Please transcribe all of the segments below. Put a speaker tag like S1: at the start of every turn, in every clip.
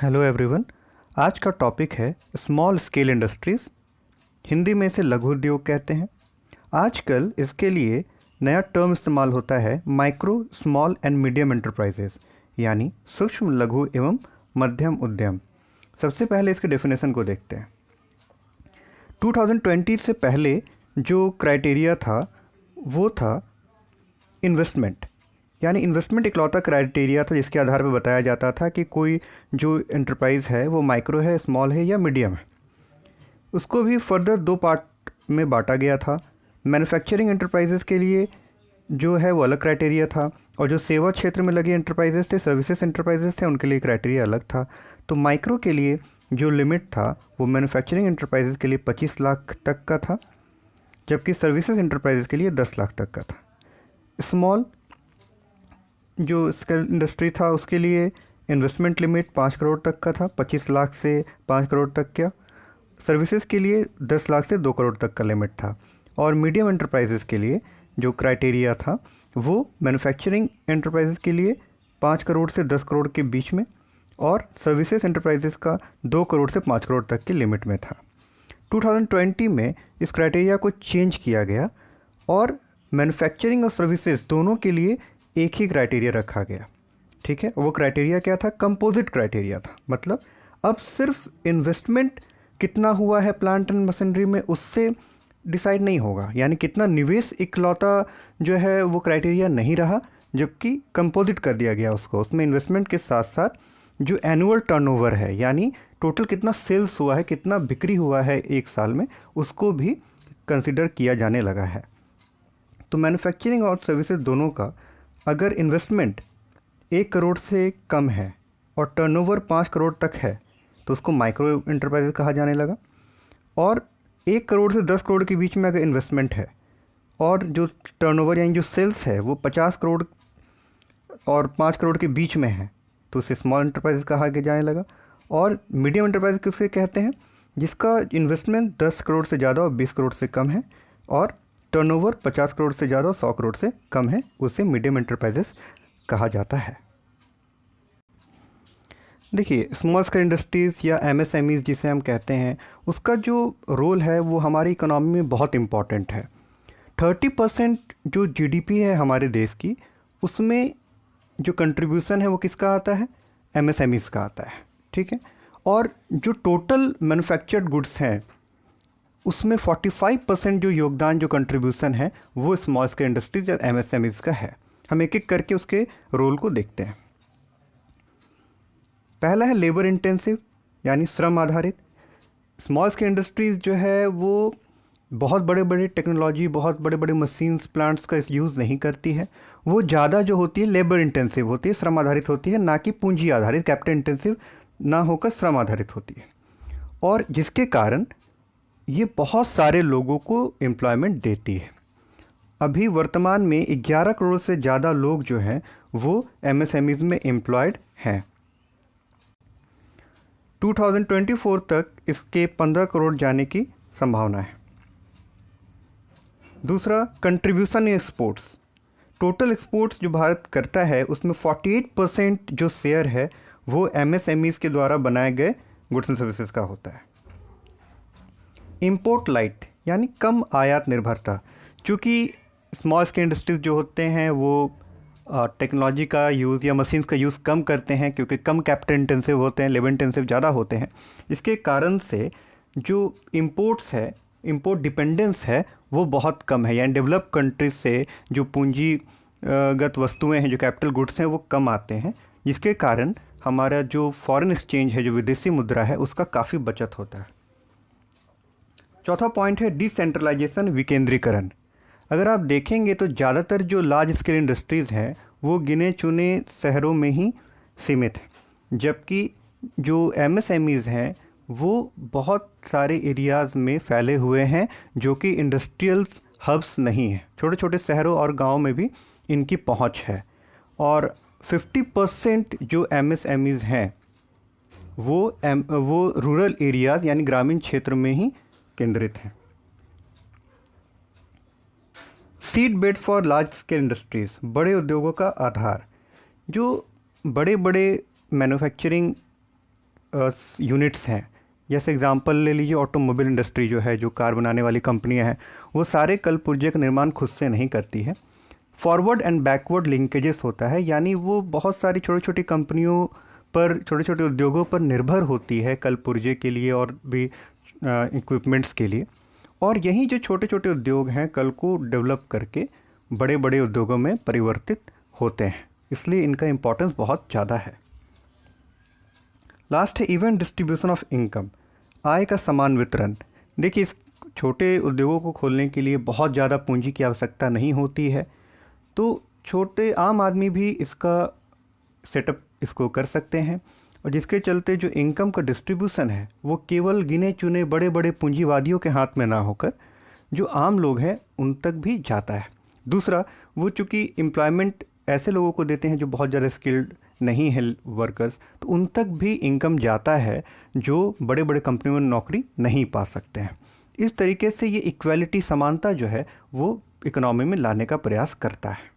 S1: Hello everyone. आज का topic है स्मॉल स्केल इंडस्ट्रीज़, हिंदी में इसे लघु उद्योग कहते हैं। आजकल इसके लिए नया टर्म इस्तेमाल होता है micro small and medium enterprises, यानी सूक्ष्म लघु एवं मध्यम उद्यम। सबसे पहले इसके डेफिनेशन को देखते हैं। 2020 से पहले जो क्राइटेरिया था वो था इन्वेस्टमेंट, यानी इन्वेस्टमेंट इकलौता क्राइटेरिया था जिसके आधार पर बताया जाता था कि कोई जो एंटरप्राइज़ है वो माइक्रो है, स्मॉल है या मीडियम है। उसको भी फर्दर दो पार्ट में बांटा गया था। मैन्युफैक्चरिंग एंटरप्राइजेस के लिए जो है वो अलग क्राइटेरिया था, और जो सेवा क्षेत्र में लगे एंटरप्राइजेस थे, सर्विसेज एंटरप्राइजेस थे, उनके लिए क्राइटेरिया अलग था। तो माइक्रो के लिए जो लिमिट था वो मैन्युफैक्चरिंग एंटरप्राइजेस के लिए 25 लाख तक का था, जबकि सर्विसेज एंटरप्राइजेस के लिए 10 लाख तक का था। स्मॉल जो स्केल इंडस्ट्री था उसके लिए इन्वेस्टमेंट लिमिट 5 करोड़ तक का था, 25 लाख से 5 करोड़ तक का। सर्विसेज के लिए 10 लाख से 2 करोड़ तक का लिमिट था। और मीडियम एंटरप्राइजेस के लिए जो क्राइटेरिया था वो मैन्युफैक्चरिंग एंटरप्राइजेस के लिए 5 करोड़ से 10 करोड़ के बीच में, और सर्विसेज एंटरप्राइजेस का 2 करोड़ से 5 करोड़ तक की लिमिट में था। 2020 में इस क्राइटेरिया को चेंज किया गया और मैन्युफैक्चरिंग और सर्विसेज दोनों के लिए एक ही क्राइटेरिया रखा गया। ठीक है, वो क्राइटेरिया क्या था? कंपोजिट क्राइटेरिया था। मतलब अब सिर्फ इन्वेस्टमेंट कितना हुआ है प्लांट एंड मशीनरी में उससे डिसाइड नहीं होगा, यानी कितना निवेश इकलौता जो है वो क्राइटेरिया नहीं रहा, जबकि कंपोजिट कर दिया गया उसको। उसमें इन्वेस्टमेंट के साथ साथ जो एनुअल टर्नओवर है, यानी टोटल कितना सेल्स हुआ है, कितना बिक्री हुआ है एक साल में, उसको भी कंसिडर किया जाने लगा है। तो मैन्युफैक्चरिंग और सर्विसेज दोनों का अगर इन्वेस्टमेंट 1 करोड़ से कम है और टर्नओवर 5 करोड़ तक है तो उसको माइक्रो एंटरप्राइजेज कहा जाने लगा। और 1 करोड़ से 10 करोड़ के बीच में अगर इन्वेस्टमेंट है और जो टर्नओवर यानी जो सेल्स है वो 50 करोड़ और 5 करोड़ के बीच में है तो उसे स्मॉल एंटरप्राइजेज कहा जाने लगा। और मीडियम एंटरप्राइज किसके कहते हैं? जिसका इन्वेस्टमेंट 10 करोड़ से ज़्यादा और 20 करोड़ से कम है और टर्नओवर 50 करोड़ से ज़्यादा और 100 करोड़ से कम है, उसे मीडियम एंटरप्राइजेस कहा जाता है। देखिए, स्मॉल स्केल इंडस्ट्रीज़ या एमएसएमईज़ जिसे हम कहते हैं, उसका जो रोल है वो हमारी इकोनॉमी में बहुत इम्पॉर्टेंट है। 30% जो जीडीपी है हमारे देश की, उसमें जो कंट्रीब्यूशन है वो किसका आता है? एमएसएमईज़ का आता है। ठीक है, और जो टोटल मैन्युफैक्चर्ड गुड्स हैं उसमें 45% जो योगदान, जो कंट्रीब्यूशन है वो स्मॉल स्केल इंडस्ट्रीज या एमएसएमईज़ का है। हम एक एक करके उसके रोल को देखते हैं। पहला है लेबर इंटेंसिव, यानी श्रम आधारित। स्मॉल स्केल इंडस्ट्रीज़ जो है वो बहुत बड़े बड़े टेक्नोलॉजी, बहुत बड़े बड़े मशीन्स, प्लांट्स का यूज़ नहीं करती है। वो ज़्यादा जो होती है लेबर इंटेंसिव होती है, श्रम आधारित होती है, ना कि पूंजी आधारित, कैपिटल इंटेंसिव ना होकर श्रम आधारित होती है। और जिसके कारण ये बहुत सारे लोगों को एम्प्लॉयमेंट देती है। अभी वर्तमान में 11 करोड़ से ज़्यादा लोग जो हैं वो एमएसएमईज़ में एम्प्लॉयड हैं। 2024 तक इसके 15 करोड़ जाने की संभावना है। दूसरा, contribution in exports. Total exports जो भारत करता है उसमें 48% जो शेयर है वो एमएसएमईज़ के द्वारा बनाए गए गुड्स एंड सर्विसेज का होता है। इम्पोर्ट लाइट, यानी कम आयात निर्भरता। चूँकि स्मॉल स्केल इंडस्ट्रीज जो होते हैं वो टेक्नोलॉजी का यूज़ या मशीन्स का यूज़ कम करते हैं, क्योंकि कम कैपिटल इंटेंसिव होते हैं, लेबर इंटेंसिव ज़्यादा होते हैं। इसके कारण से जो इम्पोर्ट्स है, इम्पोर्ट डिपेंडेंस है वो बहुत कम है, यानी डेवलप कंट्रीज से जो पूंजीगत वस्तुएं हैं, जो कैपिटल गुड्स हैं, वो कम आते हैं, जिसके कारण हमारा जो फॉरेन एक्सचेंज है, जो विदेशी मुद्रा है, उसका काफ़ी बचत होता है। चौथा पॉइंट है डिसेंट्रलाइजेशन, विकेंद्रीकरण। अगर आप देखेंगे तो ज़्यादातर जो लार्ज स्केल इंडस्ट्रीज़ हैं वो गिने चुने शहरों में ही सीमित हैं, जबकि जो एमएसएमईज़ हैं वो बहुत सारे एरियाज़ में फैले हुए हैं जो कि इंडस्ट्रियल हब्स नहीं हैं। छोटे छोटे शहरों और गाँव में भी इनकी पहुंच है। और 50% जो एमएसएमईज़ हैं वो रूरल एरियाज़ यानी ग्रामीण क्षेत्र में ही केंद्रित हैं। Seed bed for large scale industries, बड़े उद्योगों का आधार। जो बड़े बड़े मैन्युफैक्चरिंग यूनिट्स हैं, जैसे एग्जांपल ले लीजिए ऑटोमोबाइल इंडस्ट्री जो है, जो कार बनाने वाली कंपनियां हैं, वो सारे कल पुर्जे का निर्माण खुद से नहीं करती है। फॉरवर्ड एंड बैकवर्ड लिंकेजेस होता है, यानी वो बहुत सारी छोटी छोटी कंपनियों पर, छोटे छोटे उद्योगों पर निर्भर होती है कल पुर्जे के लिए और भी इक्विपमेंट्स के लिए। और यही जो छोटे छोटे उद्योग हैं कल को डेवलप करके बड़े बड़े उद्योगों में परिवर्तित होते हैं, इसलिए इनका इम्पोर्टेंस बहुत ज़्यादा है। लास्ट है इवन डिस्ट्रीब्यूशन ऑफ इनकम, आय का समान वितरण। देखिए, इस छोटे उद्योगों को खोलने के लिए बहुत ज़्यादा पूंजी की आवश्यकता नहीं होती है, तो छोटे आम आदमी भी इसका सेटअप इसको कर सकते हैं, और जिसके चलते जो इनकम का डिस्ट्रीब्यूशन है वो केवल गिने चुने बड़े बड़े पूंजीवादियों के हाथ में ना होकर जो आम लोग हैं उन तक भी जाता है। दूसरा, वो चूँकि एम्प्लॉयमेंट ऐसे लोगों को देते हैं जो बहुत ज़्यादा स्किल्ड नहीं है वर्कर्स, तो उन तक भी इनकम जाता है जो बड़े बड़े कंपनियों में नौकरी नहीं पा सकते हैं। इस तरीके से ये इक्वालिटी, समानता जो है वो इकोनॉमी में लाने का प्रयास करता है।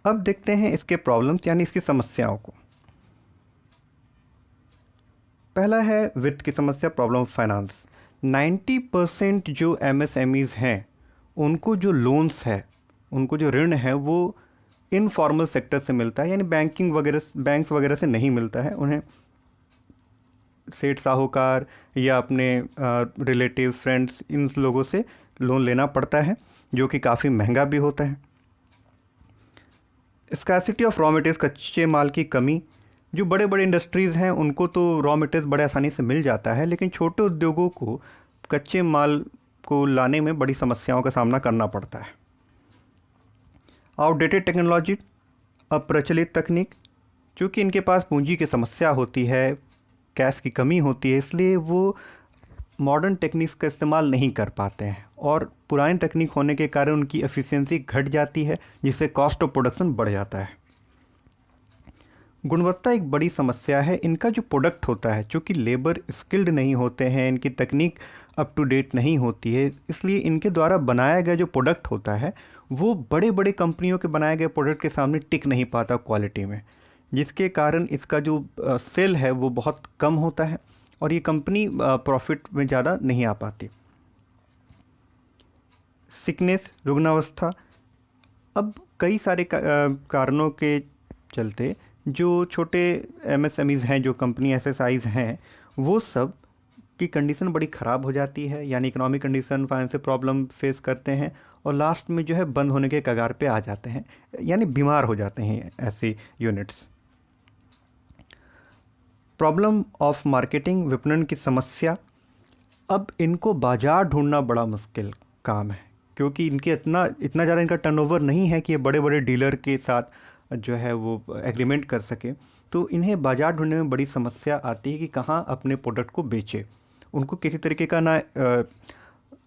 S1: अब देखते हैं इसके प्रॉब्लम्स यानी इसकी समस्याओं को। पहला है वित्त की समस्या, प्रॉब्लम ऑफ फाइनेंस। 90% जो MSMEs हैं उनको जो लोन्स है, उनको जो ऋण है वो इनफॉर्मल सेक्टर से मिलता है, यानी बैंक्स वगैरह से नहीं मिलता है। उन्हें सेठ साहूकार या अपने रिलेटिव फ्रेंड्स, इन लोगों से लोन लेना पड़ता है, जो कि काफ़ी महंगा भी होता है। स्कार्सिटी ऑफ रॉ मटेरियल्स, कच्चे माल की कमी। जो बड़े बड़े इंडस्ट्रीज़ हैं उनको तो रॉ मटेरियल्स बड़े आसानी से मिल जाता है, लेकिन छोटे उद्योगों को कच्चे माल को लाने में बड़ी समस्याओं का सामना करना पड़ता है। आउटडेटेड टेक्नोलॉजी, अप्रचलित तकनीक, चूँकि इनके पास पूंजी की समस्या होती है, कैश की कमी होती है, इसलिए वो मॉडर्न टेक्निक्स का इस्तेमाल नहीं कर पाते हैं, और पुरानी तकनीक होने के कारण उनकी एफिशिएंसी घट जाती है, जिससे कॉस्ट ऑफ प्रोडक्शन बढ़ जाता है। गुणवत्ता एक बड़ी समस्या है। इनका जो प्रोडक्ट होता है, चूँकि लेबर स्किल्ड नहीं होते हैं, इनकी तकनीक अप टू डेट नहीं होती है, इसलिए इनके द्वारा बनाया गया जो प्रोडक्ट होता है वो बड़े बड़े कंपनियों के बनाए गए प्रोडक्ट के सामने टिक नहीं पाता क्वालिटी में, जिसके कारण इसका जो सेल है वो बहुत कम होता है और ये कंपनी प्रॉफिट में ज़्यादा नहीं आ पाती। सिकनेस, रुग्णावस्था। अब कई सारे कारणों के चलते जो छोटे MSMEs हैं, जो कंपनी SSIs हैं, वो सब की कंडीशन बड़ी ख़राब हो जाती है, यानी economic condition, financial problem face करते हैं और लास्ट में जो है बंद होने के कगार पे आ जाते हैं, यानी बीमार हो जाते हैं ऐसे यूनिट्स। प्रॉब्लम ऑफ मार्केटिंग, विपणन की समस्या। अब इनको बाज़ार ढूंढना बड़ा मुश्किल काम है, क्योंकि इनके इतना ज़्यादा इनका टर्नओवर नहीं है कि ये बड़े बड़े डीलर के साथ जो है वो एग्रीमेंट कर सके, तो इन्हें बाज़ार ढूंढने में बड़ी समस्या आती है कि कहाँ अपने प्रोडक्ट को बेचे। उनको किसी तरीके का ना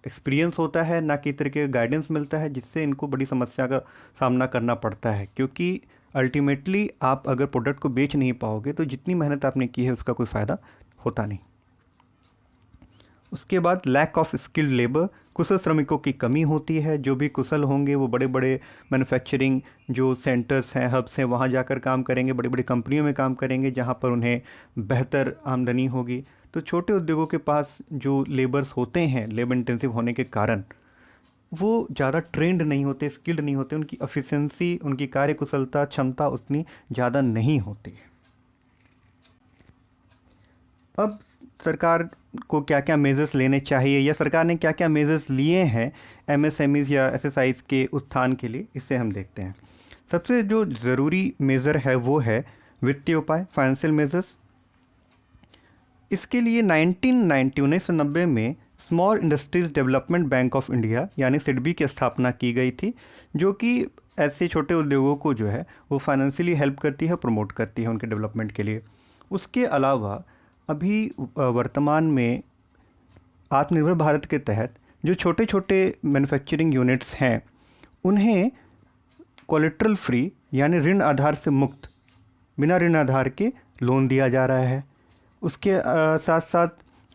S1: एक्सपीरियंस होता है, ना किसी तरीके का गाइडेंस मिलता है, जिससे इनको बड़ी समस्या का सामना करना पड़ता है, क्योंकि अल्टीमेटली आप अगर प्रोडक्ट को बेच नहीं पाओगे तो जितनी मेहनत आपने की है उसका कोई फ़ायदा होता नहीं। उसके बाद लैक ऑफ स्किल्ड लेबर, कुशल श्रमिकों की कमी होती है। जो भी कुशल होंगे वो बड़े बड़े मैन्युफैक्चरिंग जो सेंटर्स हैं, हब्स हैं, वहाँ जाकर काम करेंगे, बड़ी बड़ी कंपनियों में काम करेंगे, जहाँ पर उन्हें बेहतर आमदनी होगी। तो छोटे उद्योगों के पास जो लेबर्स होते हैं, लेबर इंटेंसिव होने के कारण वो ज़्यादा ट्रेंड नहीं होते, स्किल्ड नहीं होते, उनकी एफिशिएंसी, उनकी कार्यकुशलता, क्षमता उतनी ज़्यादा नहीं होती। अब सरकार को क्या क्या मेजर्स लेने चाहिए, या सरकार ने क्या क्या मेजर्स लिए हैं MSMEs या SSIs के उत्थान के लिए, इसे हम देखते हैं। सबसे जो ज़रूरी मेज़र है वो है वित्तीय उपाय, फाइनेंशियल मेजर्स। इसके लिए 1990 में small industries development bank of India यानी SIDBI की स्थापना की गई थी, जो कि ऐसे छोटे उद्योगों को जो है वो फाइनेंशियली हेल्प करती है, प्रमोट करती है उनके डेवलपमेंट के लिए। उसके अलावा अभी वर्तमान में आत्मनिर्भर भारत के तहत जो छोटे छोटे मैन्युफैक्चरिंग यूनिट्स हैं उन्हें कोलेट्रल फ्री यानी ऋण आधार से मुक्त, बिना ऋण आधार के लोन दिया जा रहा है। उसके साथ साथ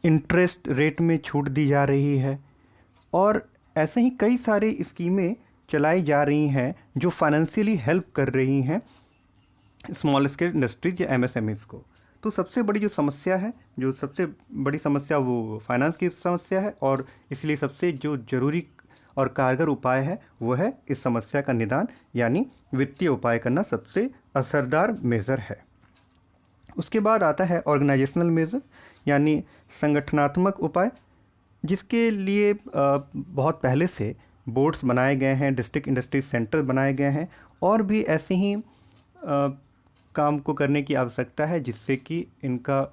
S1: इंटरेस्ट रेट में छूट दी जा रही है, और ऐसे ही कई सारे स्कीमें चलाई जा रही हैं जो फाइनेंशियली हेल्प कर रही हैं स्मॉल स्केल इंडस्ट्रीज या MSMEs को। तो सबसे बड़ी जो समस्या है, जो सबसे बड़ी समस्या वो फाइनेंस की समस्या है, और इसलिए सबसे जो ज़रूरी और कारगर उपाय है वो है इस समस्या का निदान, यानी वित्तीय उपाय करना सबसे असरदार मेज़र है। उसके बाद आता है ऑर्गेनाइजेशनल मेज़र, यानी संगठनात्मक उपाय, जिसके लिए बहुत पहले से बोर्ड्स बनाए गए हैं, डिस्ट्रिक्ट इंडस्ट्री सेंटर बनाए गए हैं, और भी ऐसे ही काम को करने की आवश्यकता है जिससे कि इनका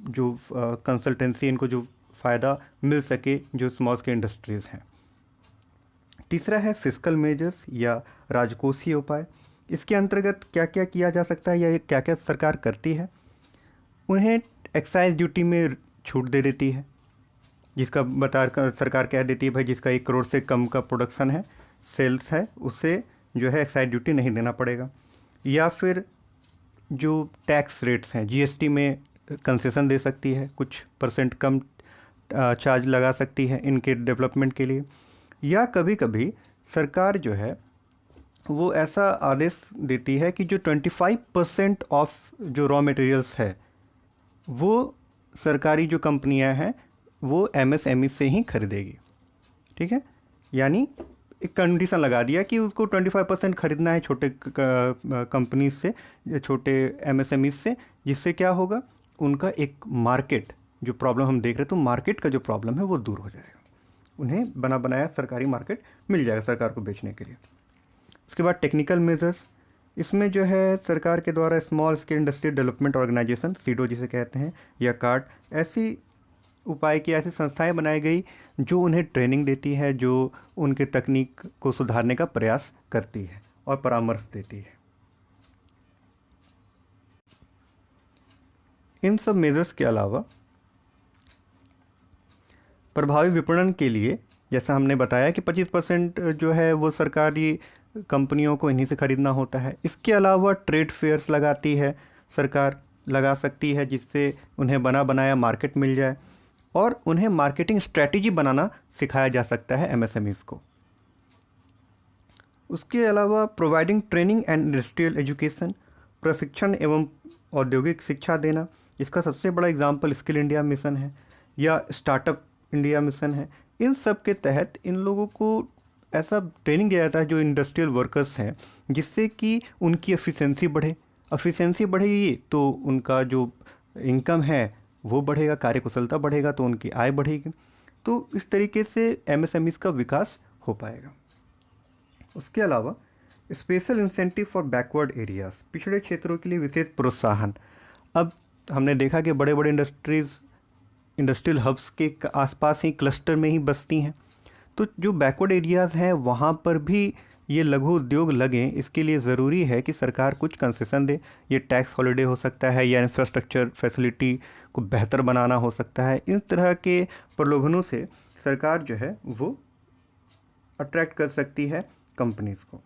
S1: जो कंसल्टेंसी, इनको जो फ़ायदा मिल सके जो स्मॉल स्केल इंडस्ट्रीज़ हैं। तीसरा है फिस्कल मेजर्स या राजकोषीय उपाय। इसके अंतर्गत क्या क्या किया जा सकता है या क्या क्या सरकार करती है? उन्हें एक्साइज ड्यूटी में छूट दे देती है, जिसका सरकार कह देती है भाई जिसका 1 करोड़ से कम का प्रोडक्शन है, सेल्स है, उसे जो है एक्साइज ड्यूटी नहीं देना पड़ेगा। या फिर जो टैक्स रेट्स हैं, जीएसटी में कंसेशन दे सकती है, कुछ परसेंट कम चार्ज लगा सकती है इनके डेवलपमेंट के लिए। या कभी कभी सरकार जो है वो ऐसा आदेश देती है कि जो 25% ऑफ जो रॉ मटेरियल्स है वो सरकारी जो कंपनियां हैं वो एमएसएमई से ही खरीदेगी। ठीक है, यानी एक कंडीशन लगा दिया कि उसको 25% खरीदना है छोटे कंपनीज से, छोटे एमएसएमई से, जिससे क्या होगा, उनका एक मार्केट जो प्रॉब्लम हम देख रहे हैं, तो मार्केट का जो प्रॉब्लम है वो दूर हो जाएगा, उन्हें बना बनाया सरकारी मार्केट मिल जाएगा सरकार को बेचने के लिए। उसके बाद टेक्निकल मेजर्स, इसमें जो है सरकार के द्वारा small scale industry development organisation, SIDO जिसे कहते हैं, या कार्ड, ऐसी उपाय की ऐसी संस्थाएं बनाई गई जो उन्हें ट्रेनिंग देती है, जो उनके तकनीक को सुधारने का प्रयास करती है और परामर्श देती है। इन सब मेजर्स के अलावा प्रभावी विपणन के लिए, जैसा हमने बताया कि 25% जो है वो सरकारी कंपनियों को इन्हीं से ख़रीदना होता है। इसके अलावा ट्रेड फेयर्स लगाती है सरकार, लगा सकती है, जिससे उन्हें बना बनाया मार्केट मिल जाए, और उन्हें मार्केटिंग स्ट्रेटजी बनाना सिखाया जा सकता है एमएसएमईज़ को। उसके अलावा providing training and industrial education, प्रशिक्षण एवं औद्योगिक शिक्षा देना, इसका सबसे बड़ा एग्जाम्पल स्किल इंडिया मिशन है या स्टार्टअप इंडिया मिशन है। इन सब के तहत इन लोगों को ऐसा ट्रेनिंग दिया जाता है जो इंडस्ट्रियल वर्कर्स हैं, जिससे कि उनकी एफिशिएंसी बढ़े। एफिशिएंसी बढ़ेगी तो उनका जो इनकम है वो बढ़ेगा, कार्यकुशलता बढ़ेगा तो उनकी आय बढ़ेगी। तो इस तरीके से एमएसएमईज़ का विकास हो पाएगा। उसके अलावा special incentive for backward areas, पिछड़े क्षेत्रों के लिए विशेष प्रोत्साहन। अब हमने देखा कि बड़े बड़े इंडस्ट्रियल हब्स के आसपास ही क्लस्टर में ही बसती हैं, तो जो बैकवर्ड एरियाज़ हैं वहाँ पर भी ये लघु उद्योग लगें, इसके लिए ज़रूरी है कि सरकार कुछ कंसेशन दे। ये टैक्स हॉलिडे हो सकता है या इंफ्रास्ट्रक्चर फैसिलिटी को बेहतर बनाना हो सकता है। इस तरह के प्रलोभनों से सरकार जो है वो अट्रैक्ट कर सकती है कंपनीज़ को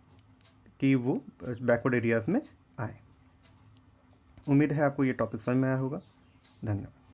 S1: कि वो बैकवर्ड एरियाज़ में आए। उम्मीद है आपको ये टॉपिक समझ में आया होगा। धन्यवाद।